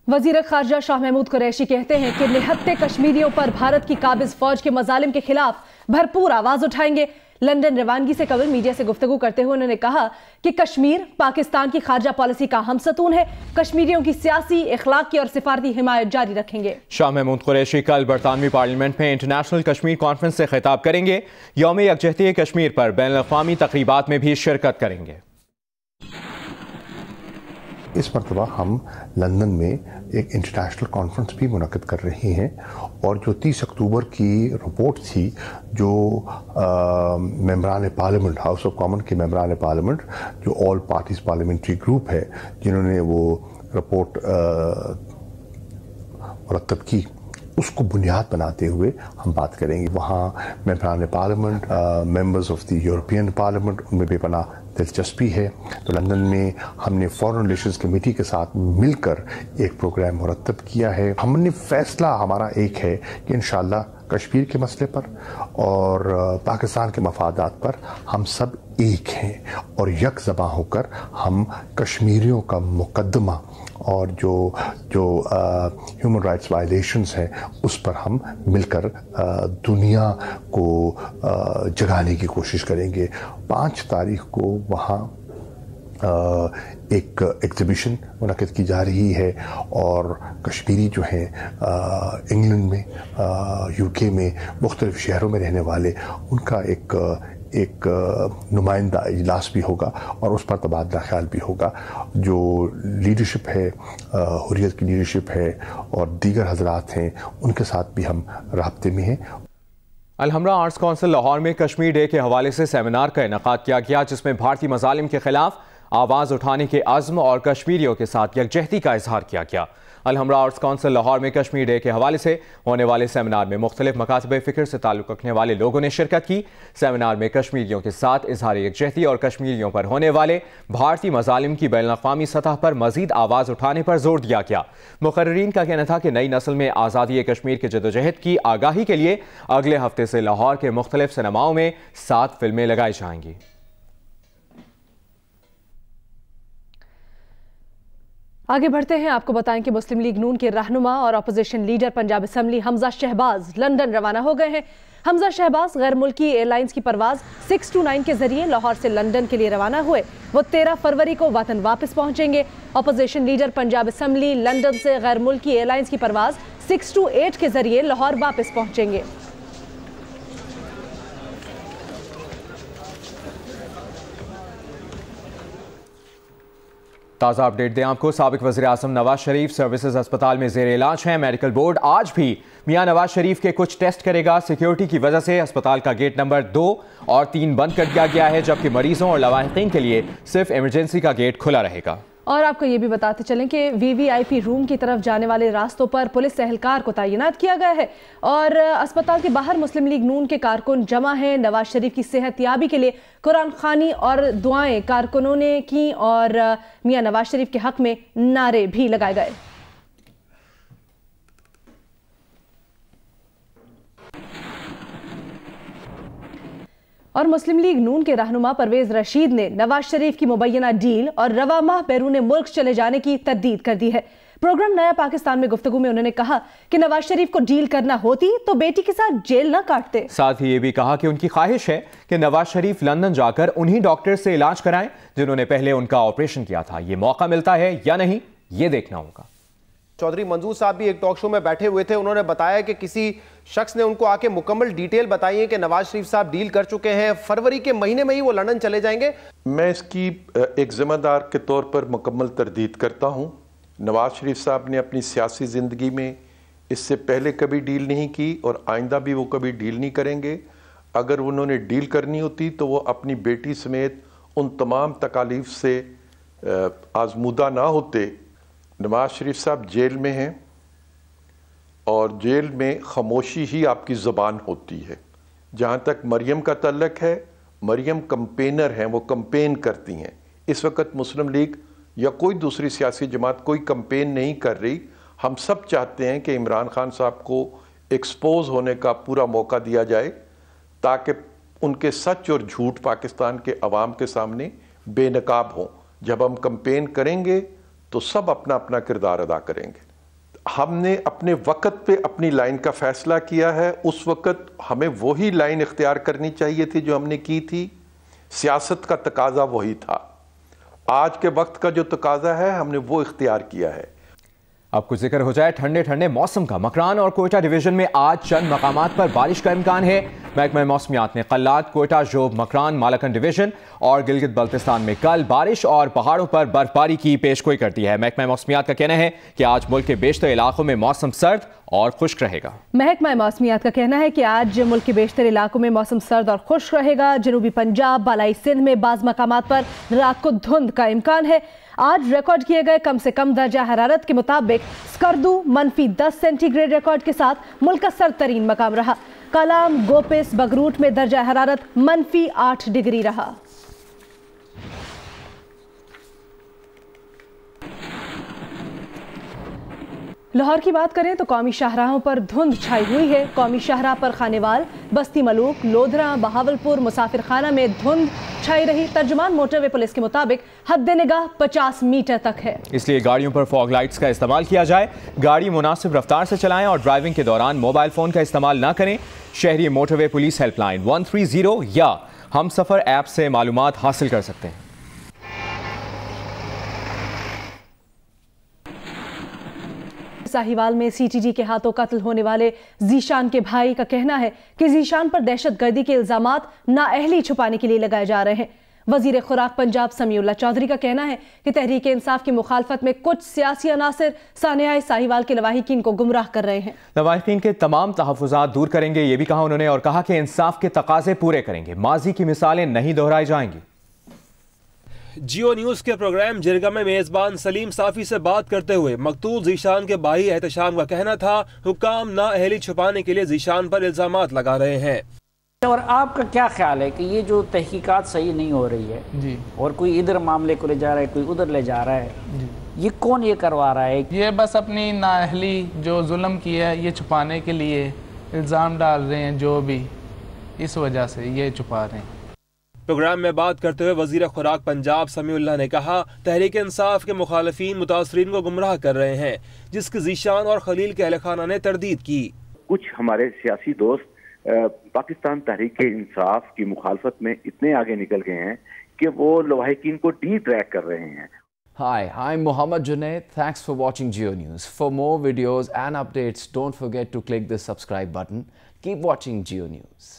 वजीर खारजा शाह महमूद कुरैशी कहते हैं कि निहत्ते कश्मीरियों पर भारत की काबिज फौज के मजालिम के खिलाफ भरपूर आवाज उठाएंगे। लंदन रवानगी से कबल मीडिया से गुफ्तगू करते हुए उन्होंने कहा कि कश्मीर पाकिस्तान की खारजा पॉलिसी का हमसतून है। कश्मीरियों की सियासी, इखलाकी और सिफारती हिमायत जारी रखेंगे। शाह महमूद कुरैशी कल बरतानवी पार्लियामेंट में इंटरनेशनल कश्मीर कॉन्फ्रेंस से खिताब करेंगे। यौम यकजहती कश्मीर पर बैनुल अक़वामी तक़रीबात में भी शिरकत करेंगे। इस मरतबा हम लंदन में एक इंटरनेशनल कॉन्फ्रेंस भी मुनक़िद कर रहे हैं और जो 30 अक्टूबर की रिपोर्ट थी जो मेंबरान पार्लियामेंट, हाउस ऑफ कॉमन के मेंबरान पार्लियामेंट जो ऑल पार्टीज पार्लियामेंट्री ग्रुप है जिन्होंने वो रिपोर्ट मुरतब की, उसको बुनियाद बनाते हुए हम बात करेंगे। वहाँ मेंबरान parliament, members of the European parliament, उनमें बेपनाह दिलचस्पी है। तो लंदन में हमने फॉरेन रिलेशंस कमेटी के साथ मिलकर एक प्रोग्राम मुरतब किया है। हमने फैसला हमारा एक है कि इंशाअल्लाह कश्मीर के मसले पर और पाकिस्तान के मफादात पर हम सब एक हैं और यक ज़बा होकर हम कश्मीरियों का मुकदमा और जो ह्यूमन राइट्स वायलेशंस हैं उस पर हम मिलकर दुनिया को जगाने की कोशिश करेंगे। 5 तारीख को वहाँ एक एग्जिबिशन मुनक़िद की जा रही है और कश्मीरी जो हैं इंग्लैंड में, यूके में, मुख्तलिफ शहरों में रहने वाले, उनका एक नुमाइंदा इजलास भी होगा और उस पर तबादला ख्याल भी होगा। जो लीडरशिप है, हुर्रियत की लीडरशिप है और दीगर हजरात हैं, उनके साथ भी हम राब्ते में हैं। अलहमरा आर्ट्स काउंसिल लाहौर में कश्मीर डे के हवाले से सेमिनार का इनेकाद किया गया, जिसमें भारतीय मजालिम के खिलाफ आवाज़ उठाने के आज़्म और कश्मीरियों के साथ यकजहती का इजहार किया गया। अलहमरा आर्ट्स काउंसिल लाहौर में कश्मीर डे के हवाले से होने वाले सेमिनार में मुख्तलिफ मकातब फ़िक्र से ताल्लुक़ रखने वाले लोगों ने शिरकत की। सेमिनार में कश्मीरियों के साथ इजहार यकजहती और कश्मीरियों पर होने वाले भारतीय मजालिम की बैनुल अक़वामी सतह पर मज़ीद आवाज़ उठाने पर जोर दिया गया। मुक़र्रिरीन का कहना था कि नई नस्ल में आज़ादी कश्मीर की जदोजहद की आगाही के लिए अगले हफ्ते से लाहौर के मुख्तलिफ सिनेमाओं में 7 फिल्में लगाई जाएंगी। आगे बढ़ते हैं, आपको बताएं कि मुस्लिम लीग नून के रहनुमा और opposition leader Punjab assembly Hamza Shahbaz London रवाना हो गए हैं। हमजा शहबाज गैर मुल्की एयरलाइंस की परवाज 629 के जरिए लाहौर से लंदन के लिए रवाना हुए। वो 13 फरवरी को वतन वापस पहुंचेंगे। Opposition leader Punjab assembly London से गैर मुल्की एयरलाइंस की परवाज 628 के जरिए लाहौर वापस पहुंचेंगे। ताज़ा अपडेट दें आपको, साबिक वज़ीर आज़म नवाज शरीफ सर्विसेज अस्पताल में ज़ेर इलाज हैं। मेडिकल बोर्ड आज भी मियां नवाज शरीफ के कुछ टेस्ट करेगा। सिक्योरिटी की वजह से अस्पताल का गेट नंबर 2 और 3 बंद कर दिया गया है, जबकि मरीजों और लवाहिकीन के लिए सिर्फ इमरजेंसी का गेट खुला रहेगा। और आपको ये भी बताते चलें कि वीवीआईपी रूम की तरफ जाने वाले रास्तों पर पुलिस एहलकार को तैनात किया गया है और अस्पताल के बाहर मुस्लिम लीग नून के कारकुन जमा हैं। नवाज शरीफ की सेहतयाबी के लिए कुरान खानी और दुआएं कारकुनों ने की और मियां नवाज शरीफ के हक में नारे भी लगाए गए। और मुस्लिम लीग नून के रहनुमा परवेज रशीद ने नवाज शरीफ की मुबैना डील और रवा माह बैरून मुल्क चले जाने की तरदीद कर दी है। प्रोग्राम नया पाकिस्तान में गुफ्तगू में उन्होंने कहा कि नवाज शरीफ को डील करना होती तो बेटी के साथ जेल न काटते। साथ ही ये भी कहा कि उनकी ख्वाहिश है कि नवाज शरीफ लंदन जाकर उन्हीं डॉक्टर से इलाज कराएं जिन्होंने पहले उनका ऑपरेशन किया था। ये मौका मिलता है या नहीं, ये देखना होगा। चौधरी मंजूर साहब भी एक टॉक शो में बैठे हुए थे, उन्होंने बताया कि किसी शख्स ने उनको आके मुकम्मल डिटेल बताई है कि नवाज शरीफ साहब डील कर चुके हैं, फरवरी के महीने में ही वो लंदन चले जाएंगे। मैं इसकी एक जिम्मेदार के तौर पर मुकम्मल तरदीद करता हूँ। नवाज शरीफ साहब ने अपनी सियासी ज़िंदगी में इससे पहले कभी डील नहीं की और आइंदा भी वो कभी डील नहीं करेंगे। अगर उन्होंने डील करनी होती तो वो अपनी बेटी समेत उन तमाम तकालीफ से आजमूदा ना होते। नवाज शरीफ साहब जेल में हैं और जेल में खामोशी ही आपकी ज़बान होती है। जहाँ तक मरियम का तल्लक है, मरियम कंपेनर हैं, वो कंपेन करती हैं। इस वक्त मुस्लिम लीग या कोई दूसरी सियासी जमात कोई कंपेन नहीं कर रही। हम सब चाहते हैं कि इमरान खान साहब को एक्सपोज होने का पूरा मौका दिया जाए ताकि उनके सच और झूठ पाकिस्तान के अवाम के सामने बेनकाब हों। जब हम कंपेन करेंगे तो सब अपना अपना किरदार अदा करेंगे। हमने अपने वक्त पे अपनी लाइन का फैसला किया है। उस वक्त हमें वही लाइन इख्तियार करनी चाहिए थी जो हमने की थी। सियासत का तकाजा वही था। आज के वक्त का जो तकाजा है हमने वो इख्तियार किया है। अब कुछ जिक्र हो जाए ठंडे ठंडे मौसम का। मकरान और कोयटा डिवीजन में आज चंद मकामात पर बारिश का इम्कान है। महकमा मौसमियात ने कल्लात, कोयटा, जोब, मकरान, मालाकन डिवीजन और गिलगित बल्तिस्तान में कल बारिश और पहाड़ों पर बर्फबारी की पेशगोई कर दी है। महकमा मौसमियात का कहना है कि आज मुल्क के बेशतर इलाकों में मौसम सर्द और खुश्क रहेगा। महकमा मौसमियात का कहना है कि आज मुल्क के बेशतर इलाकों में मौसम सर्द और खुश्क रहेगा। जनूबी पंजाब, बालाई सिंध में बाज़ मकामात पर रात को धुंध का इम्कान है। आज रिकॉर्ड किए गए कम से कम दर्जा हरारत के मुताबिक स्कर्दू -10 सेंटीग्रेड रिकॉर्ड के साथ मुल्क का सर्द तरीन मकाम रहा। कलाम, गोपिस, बगरूट में दर्जा हरारत -8 डिग्री रहा। लाहौर की बात करें तो कौमी शाहराहों पर धुंध छाई हुई है। कौमी शाहराह पर खानेवाल, बस्ती मलूक, लोधरा, बहावलपुर, मुसाफिर खाना में धुंध छाई रही। तर्जुमान मोटरवे पुलिस के मुताबिक हद निगाह 50 मीटर तक है, इसलिए गाड़ियों पर फॉग लाइट्स का इस्तेमाल किया जाए। गाड़ी मुनासिब रफ्तार से चलाएं और ड्राइविंग के दौरान मोबाइल फोन का इस्तेमाल न करें। शहरी मोटरवे पुलिस हेल्पलाइन 130 या हम सफर ऐप से मालूमात हासिल कर सकते हैं। साहिवाल में सीटीजी के हाथों कत्ल होने वाले जीशान के भाई का कहना है कि जीशान पर दहशतगर्दी के इल्जामात नाअहली छुपाने के लिए लगाए जा रहे हैं। वजीर खुराक पंजाब समीउल्लाह चौधरी का कहना है कि तहरीक इंसाफ की मुखालफत में कुछ सियासी अनासिर सानियाए साहिवाल के लवाहिकीन को गुमराह कर रहे हैं। लवाहिकीन के तमाम तहफ़्फ़ुज़ात दूर करेंगे, ये भी कहा उन्होंने, और कहा कि इंसाफ के तकाजे पूरे करेंगे। माजी की मिसालें नहीं दोहराई जाएंगी। जियो न्यूज़ के प्रोग्राम जिरगा में मेज़बान सलीम साफ़ी से बात करते हुए मकतूल जीशान के भाई एहतशाम का कहना था हुक्काम नाअहली छुपाने के लिए जीशान पर इल्ज़ामात लगा रहे हैं। और आपका क्या ख्याल है कि ये जो तहकीकात सही नहीं हो रही है जी, और कोई इधर मामले को ले जा रहा है, कोई उधर ले जा रहा है जी, ये कौन ये करवा रहा है? ये बस अपनी नाअहली जो जुल्म किया है ये छुपाने के लिए इल्ज़ाम डाल रहे हैं, जो भी इस वजह से ये छुपा रहे हैं। प्रोग्राम में बात करते हुए वजीर खुराक पंजाब समीउल्लाह ने कहा तहरीक इंसाफ के मुखालफीन मुतासरीन को गुमराह कर रहे हैं, जिसकी जीशान और खलील के अहल खाना ने तरदीद की। कुछ हमारे सियासी दोस्त पाकिस्तान तहरीक इंसाफ की मुखालफत में इतने आगे निकल गए हैं कि वो लवाहिकीन को डी ट्रैक कर रहे हैं। Hi, I'm Mohammad Junaid. Thanks for watching Geo News. For more videos and updates, don't forget to click the subscribe button. Keep watching Geo News.